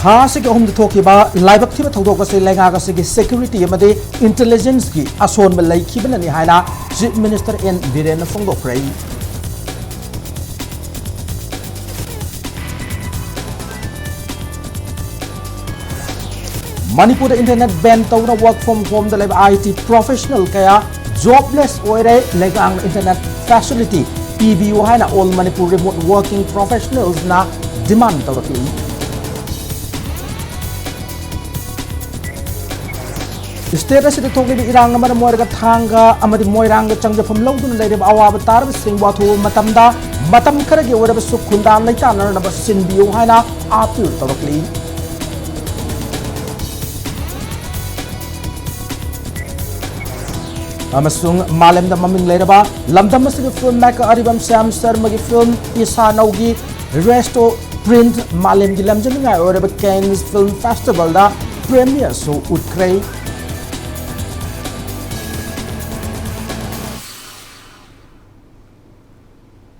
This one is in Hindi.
था से के होम थोकिबा लाइबक थिबा थौदोक से लेंगा का से सिक्योरिटी अमदे इंटेलिजेंस की असोन में लैखिबननि हायना चीफ मिनिस्टर एन बीरेन फोंदोखरै मणिपुर इंटरनेट बैन तौना work from home the IT professional कया जॉबलेस ओइरे लेगांग इंटरनेट फैसिलिटी पीबीओ हायना all Manipur remote working professionals ना डिमांड तौरकी स्टेट असिद थोकलिबि इरांग अमर मोरगा थांगा अमदि मोइरांग चंगजफम लौदुन लेरिब अवाब तारब सिंग वाथु मतमदा मतम खरगे ओरब सुखुंदा लैतानरब सिनबियो हायना अपील तौरकली अमसुंग मालेम द ममिंग लेरबा लमदम असि फिल्म मेकर अरिबम श्याम शर्मा की फिल्म ईसा नौगी रेस्टो प्रिंट मालेम की लमजनिंगा ओरब कैन्स फिल्म फेस्टिवल दा प्रीमियर शो उठ्रै